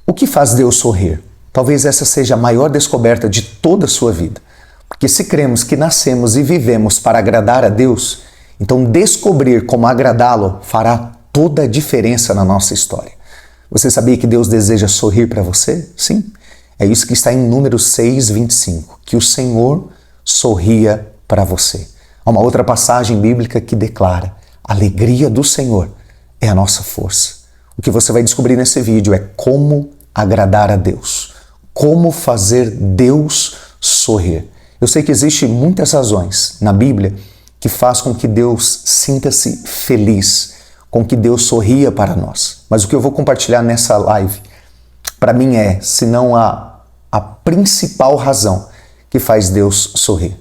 O que faz Deus sorrir? Talvez essa seja a maior descoberta de toda a sua vida. Porque se cremos que nascemos e vivemos para agradar a Deus, então descobrir como agradá-lo fará toda a diferença na nossa história. Você sabia que Deus deseja sorrir para você? Sim. É isso que está em Números 6:25, que o Senhor sorria para você. Há uma outra passagem bíblica que declara: a alegria do Senhor é a nossa força. O que você vai descobrir nesse vídeo é como agradar a Deus, como fazer Deus sorrir. Eu sei que existem muitas razões na Bíblia que faz com que Deus sinta-se feliz, com que Deus sorria para nós. Mas o que eu vou compartilhar nessa live, para mim se não a principal razão que faz Deus sorrir.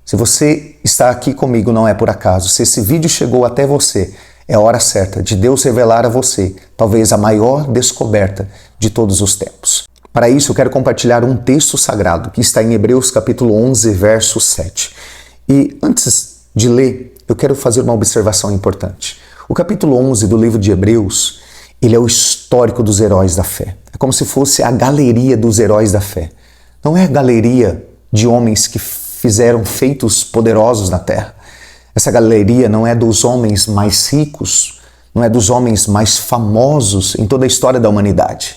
Se você está aqui comigo, não é por acaso. Se esse vídeo chegou até você, é a hora certa de Deus revelar a você, talvez a maior descoberta de todos os tempos. Para isso, eu quero compartilhar um texto sagrado que está em Hebreus capítulo 11, verso 7. E antes de ler, eu quero fazer uma observação importante. O capítulo 11 do livro de Hebreus, ele é o histórico dos heróis da fé. É como se fosse a galeria dos heróis da fé. Não é a galeria de homens que fizeram feitos poderosos na terra. Essa galeria não é dos homens mais ricos, não é dos homens mais famosos em toda a história da humanidade.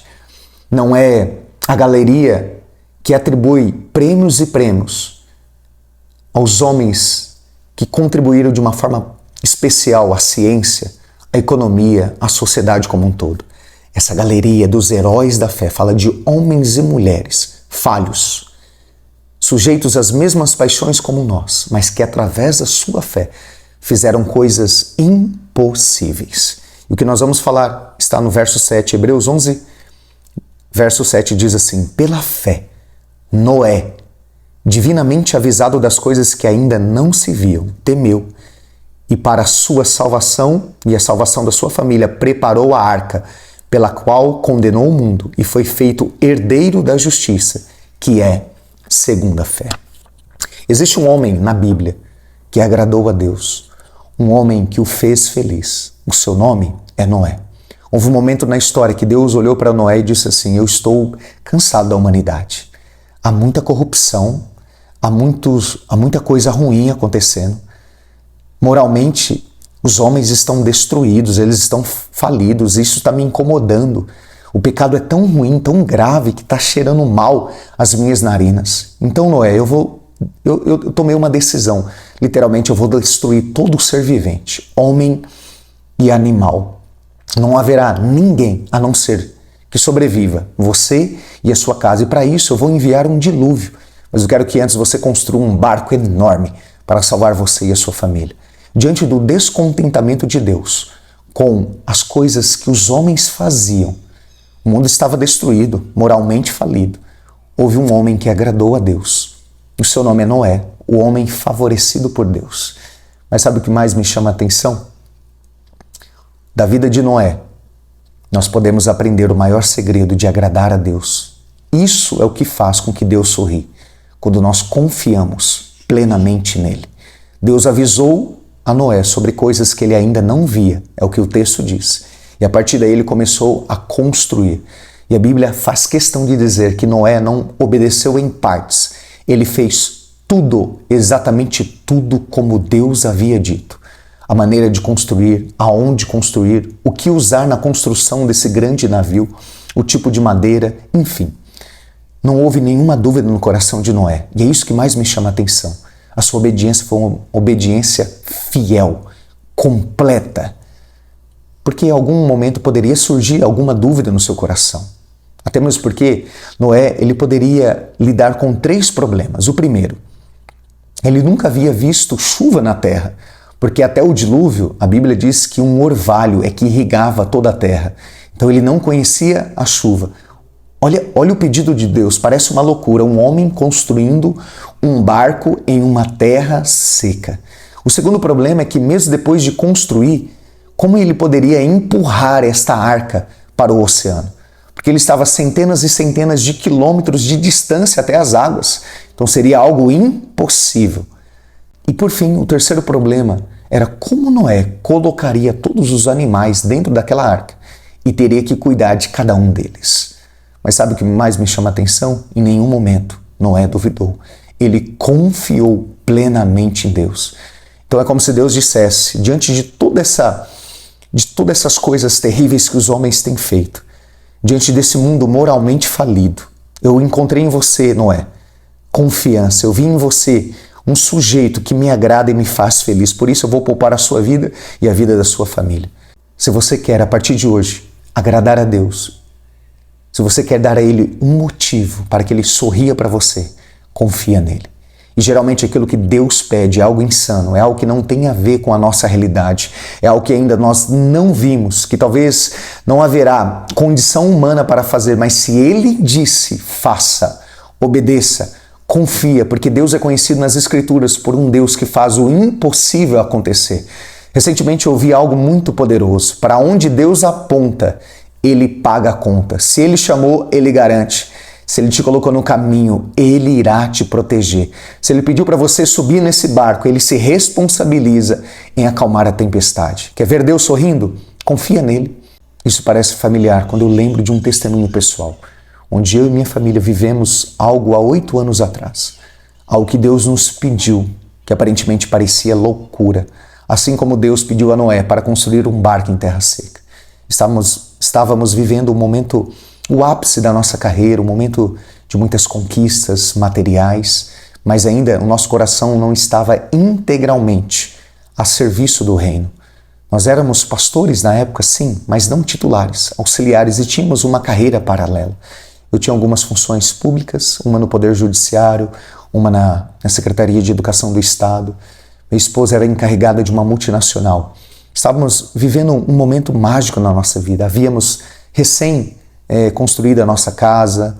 Não é a galeria que atribui prêmios e prêmios aos homens que contribuíram de uma forma especial à ciência, à economia, à sociedade como um todo. Essa galeria dos heróis da fé fala de homens e mulheres falhos, sujeitos às mesmas paixões como nós, mas que através da sua fé fizeram coisas impossíveis. E o que nós vamos falar está no verso 7, Hebreus 11, verso 7 diz assim: pela fé, Noé, divinamente avisado das coisas que ainda não se viam, temeu, e para a sua salvação e a salvação da sua família preparou a arca, pela qual condenou o mundo e foi feito herdeiro da justiça, que é segundo a fé. Existe um homem na Bíblia que agradou a Deus, um homem que o fez feliz. O seu nome é Noé. Houve um momento na história que Deus olhou para Noé e disse assim: eu estou cansado da humanidade. Há muita corrupção, há muita coisa ruim acontecendo. Moralmente, os homens estão destruídos, eles estão falidos, isso está me incomodando. O pecado é tão ruim, tão grave, que está cheirando mal as minhas narinas. Então, Noé, eu tomei uma decisão. Literalmente, eu vou destruir todo ser vivente, homem e animal. Não haverá ninguém a não ser que sobreviva, você e a sua casa. E para isso eu vou enviar um dilúvio. Mas eu quero que antes você construa um barco enorme para salvar você e a sua família. Diante do descontentamento de Deus com as coisas que os homens faziam, o mundo estava destruído, moralmente falido. Houve um homem que agradou a Deus. O seu nome é Noé, o homem favorecido por Deus. Mas sabe o que mais me chama a atenção? Da vida de Noé, nós podemos aprender o maior segredo de agradar a Deus. Isso é o que faz com que Deus sorri, quando nós confiamos plenamente nele. Deus avisou a Noé sobre coisas que ele ainda não via, é o que o texto diz. E a partir daí ele começou a construir. E a Bíblia faz questão de dizer que Noé não obedeceu em partes. Ele fez tudo, exatamente tudo como Deus havia dito. A maneira de construir, aonde construir, o que usar na construção desse grande navio, o tipo de madeira, enfim. Não houve nenhuma dúvida no coração de Noé. E é isso que mais me chama a atenção. A sua obediência foi uma obediência fiel, completa. Porque em algum momento poderia surgir alguma dúvida no seu coração. Até mesmo porque Noé ele poderia lidar com 3 problemas. O primeiro, ele nunca havia visto chuva na terra, porque até o dilúvio, a Bíblia diz que um orvalho é que irrigava toda a terra. Então ele não conhecia a chuva. Olha o pedido de Deus, parece uma loucura, um homem construindo um barco em uma terra seca. O segundo problema é que mesmo depois de construir, como ele poderia empurrar esta arca para o oceano? Porque ele estava a centenas e centenas de quilômetros de distância até as águas. Então seria algo impossível. E por fim, o terceiro problema era como Noé colocaria todos os animais dentro daquela arca e teria que cuidar de cada um deles. Mas sabe o que mais me chama a atenção? Em nenhum momento Noé duvidou. Ele confiou plenamente em Deus. Então é como se Deus dissesse, diante de todas essas coisas terríveis que os homens têm feito, diante desse mundo moralmente falido, eu encontrei em você, Noé, confiança. Eu vi em você um sujeito que me agrada e me faz feliz. Por isso eu vou poupar a sua vida e a vida da sua família. Se você quer, a partir de hoje, agradar a Deus, se você quer dar a Ele um motivo para que Ele sorria para você, confia nele. E geralmente aquilo que Deus pede é algo insano, é algo que não tem a ver com a nossa realidade, é algo que ainda nós não vimos, que talvez não haverá condição humana para fazer, mas se Ele disse, faça, obedeça, confia, porque Deus é conhecido nas Escrituras por um Deus que faz o impossível acontecer. Recentemente eu ouvi algo muito poderoso. Para onde Deus aponta, Ele paga a conta. Se Ele chamou, Ele garante. Se Ele te colocou no caminho, Ele irá te proteger. Se Ele pediu para você subir nesse barco, Ele se responsabiliza em acalmar a tempestade. Quer ver Deus sorrindo? Confia nele. Isso parece familiar quando eu lembro de um testemunho pessoal, onde eu e minha família vivemos algo há 8 anos atrás. Algo que Deus nos pediu, que aparentemente parecia loucura. Assim como Deus pediu a Noé para construir um barco em terra seca. Estávamos vivendo um momento, o ápice da nossa carreira, um momento de muitas conquistas materiais, mas ainda o nosso coração não estava integralmente a serviço do reino. Nós éramos pastores na época, sim, mas não titulares, auxiliares, e tínhamos uma carreira paralela. Eu tinha algumas funções públicas, uma no Poder Judiciário, uma na Secretaria de Educação do Estado. Minha esposa era encarregada de uma multinacional. Estávamos vivendo um momento mágico na nossa vida. Havíamos construído a nossa casa,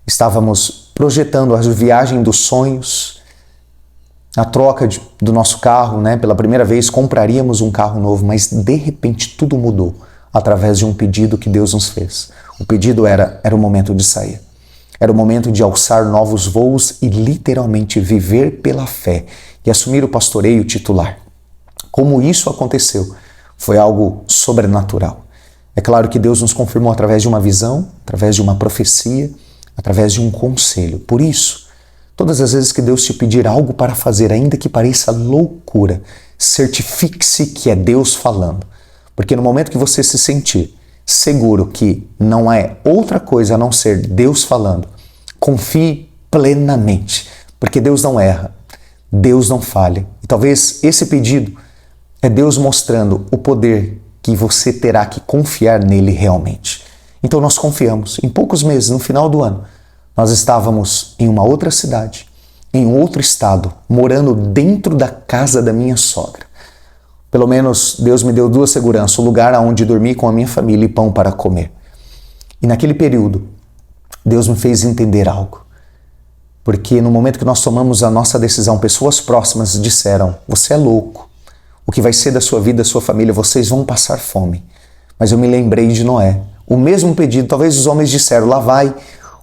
estávamos projetando a viagem dos sonhos, a troca do nosso carro, né? Pela primeira vez compraríamos um carro novo, mas de repente tudo mudou através de um pedido que Deus nos fez. O pedido era o momento de sair. Era o momento de alçar novos voos e literalmente viver pela fé e assumir o pastoreio titular. Como isso aconteceu? Foi algo sobrenatural. É claro que Deus nos confirmou através de uma visão, através de uma profecia, através de um conselho. Por isso, todas as vezes que Deus te pedir algo para fazer, ainda que pareça loucura, certifique-se que é Deus falando. Porque no momento que você se sentir seguro que não é outra coisa a não ser Deus falando, confie plenamente, porque Deus não erra, Deus não falha. E talvez esse pedido é Deus mostrando o poder que você terá que confiar nele realmente. Então nós confiamos. Em poucos meses, no final do ano, nós estávamos em uma outra cidade, em um outro estado, morando dentro da casa da minha sogra. Pelo menos Deus me deu 2 seguranças, um lugar onde dormir com a minha família e pão para comer. E naquele período, Deus me fez entender algo. Porque no momento que nós tomamos a nossa decisão, pessoas próximas disseram, você é louco, o que vai ser da sua vida, da sua família, vocês vão passar fome. Mas eu me lembrei de Noé. O mesmo pedido, talvez os homens disseram, lá vai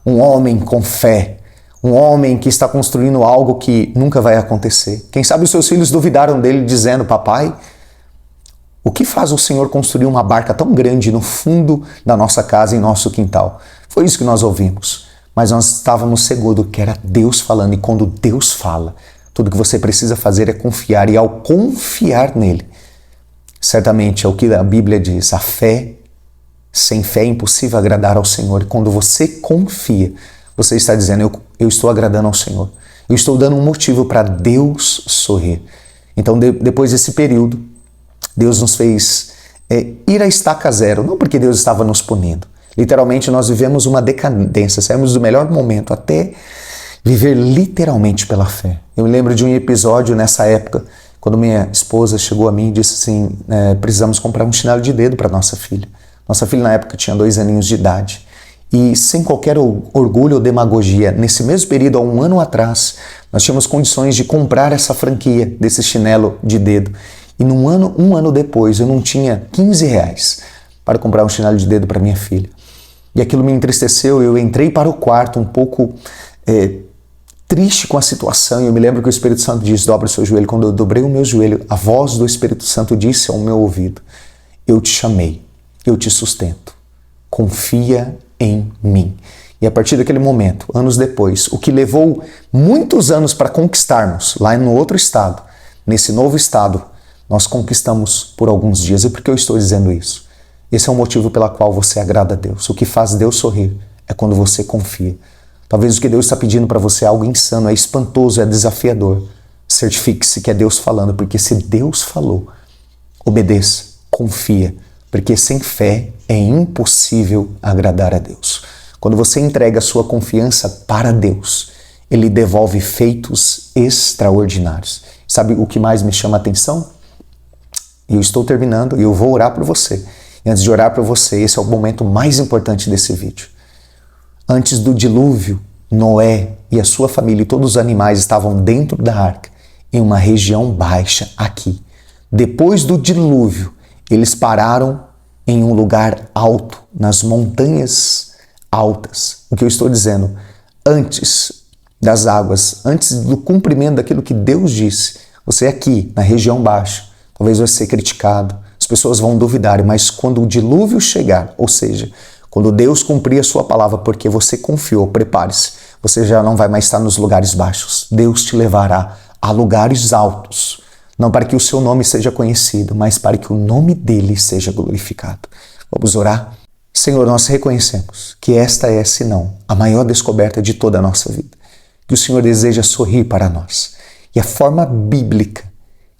um homem com fé, um homem que está construindo algo que nunca vai acontecer. Quem sabe os seus filhos duvidaram dele dizendo, papai, o que faz o Senhor construir uma barca tão grande no fundo da nossa casa, em nosso quintal? Foi isso que nós ouvimos. Mas nós estávamos seguros que era Deus falando. E quando Deus fala, tudo que você precisa fazer é confiar. E ao confiar nele, certamente é o que a Bíblia diz. A fé, sem fé é impossível agradar ao Senhor. E quando você confia, você está dizendo, eu estou agradando ao Senhor. Eu estou dando um motivo para Deus sorrir. Então, depois desse período, Deus nos fez ir à estaca zero, não porque Deus estava nos punindo. Literalmente nós vivemos uma decadência, saímos do melhor momento até viver literalmente pela fé. Eu me lembro de um episódio nessa época, quando minha esposa chegou a mim e disse assim, precisamos comprar um chinelo de dedo para nossa filha. Nossa filha na época tinha 2 aninhos de idade. E sem qualquer orgulho ou demagogia, nesse mesmo período, há 1 ano atrás, nós tínhamos condições de comprar essa franquia desse chinelo de dedo. E um ano depois, eu não tinha 15 reais para comprar um chinelo de dedo para minha filha. E aquilo me entristeceu, eu entrei para o quarto um pouco triste com a situação, e eu me lembro que o Espírito Santo disse, dobra o seu joelho. Quando eu dobrei o meu joelho, a voz do Espírito Santo disse ao meu ouvido, eu te chamei, eu te sustento, confia em mim. E a partir daquele momento, anos depois, o que levou muitos anos para conquistarmos lá no outro estado, nesse novo estado, nós conquistamos por alguns dias. E por que eu estou dizendo isso? Esse é o motivo pela qual você agrada a Deus. O que faz Deus sorrir é quando você confia. Talvez o que Deus está pedindo para você é algo insano, é espantoso, é desafiador. Certifique-se que é Deus falando, porque se Deus falou, obedeça, confia, porque sem fé é impossível agradar a Deus. Quando você entrega a sua confiança para Deus, Ele devolve feitos extraordinários. Sabe o que mais me chama a atenção? Eu estou terminando e eu vou orar por você. E antes de orar por você, esse é o momento mais importante desse vídeo. Antes do dilúvio, Noé e a sua família e todos os animais estavam dentro da arca, em uma região baixa aqui. Depois do dilúvio, eles pararam em um lugar alto, nas montanhas altas. O que eu estou dizendo? Antes das águas, antes do cumprimento daquilo que Deus disse, você aqui, na região baixa, talvez vai ser criticado, as pessoas vão duvidar, mas quando o dilúvio chegar, ou seja, quando Deus cumprir a sua palavra, porque você confiou, prepare-se, você já não vai mais estar nos lugares baixos. Deus te levará a lugares altos, não para que o seu nome seja conhecido, mas para que o nome dele seja glorificado. Vamos orar? Senhor, nós reconhecemos que esta é, senão, a maior descoberta de toda a nossa vida, que o Senhor deseja sorrir para nós. E a forma bíblica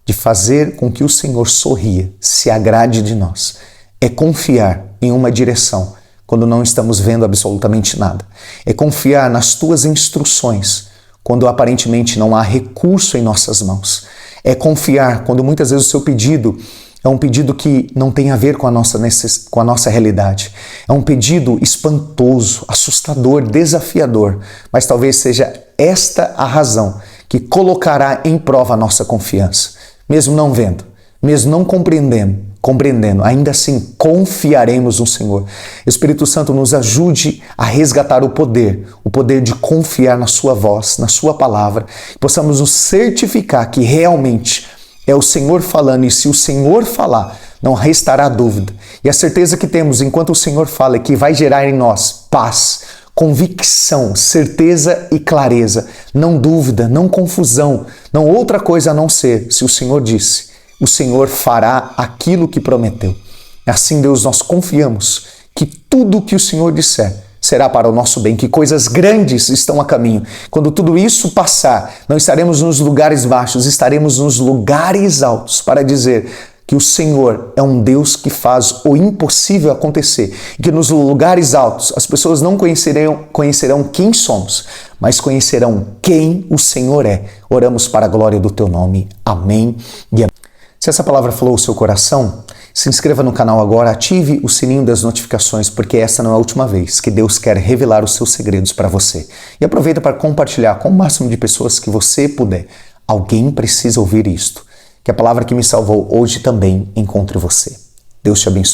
de fazer com que o Senhor sorria, se agrade de nós, é confiar em uma direção quando não estamos vendo absolutamente nada. É confiar nas tuas instruções quando aparentemente não há recurso em nossas mãos. É confiar quando muitas vezes o seu pedido é um pedido que não tem a ver com a nossa realidade. É um pedido espantoso, assustador, desafiador, mas talvez seja esta a razão que colocará em prova a nossa confiança. Mesmo não vendo, mesmo não compreendendo, ainda assim confiaremos no Senhor. Espírito Santo, nos ajude a resgatar o poder de confiar na sua voz, na sua palavra, que possamos nos certificar que realmente é o Senhor falando, e se o Senhor falar, não restará dúvida. E a certeza que temos enquanto o Senhor fala é que vai gerar em nós paz, convicção, certeza e clareza, não dúvida, não confusão, não outra coisa a não ser, se o Senhor disse, o Senhor fará aquilo que prometeu. Assim, Deus, nós confiamos que tudo o que o Senhor disser será para o nosso bem, que coisas grandes estão a caminho. Quando tudo isso passar, não estaremos nos lugares baixos, estaremos nos lugares altos para dizer que o Senhor é um Deus que faz o impossível acontecer, e que nos lugares altos as pessoas não conhecerão quem somos, mas conhecerão quem o Senhor é. Oramos para a glória do teu nome. Amém e amém. Se essa palavra falou o seu coração, se inscreva no canal agora, ative o sininho das notificações, porque essa não é a última vez que Deus quer revelar os seus segredos para você. E aproveita para compartilhar com o máximo de pessoas que você puder. Alguém precisa ouvir isto. Que a palavra que me salvou hoje também encontre você. Deus te abençoe.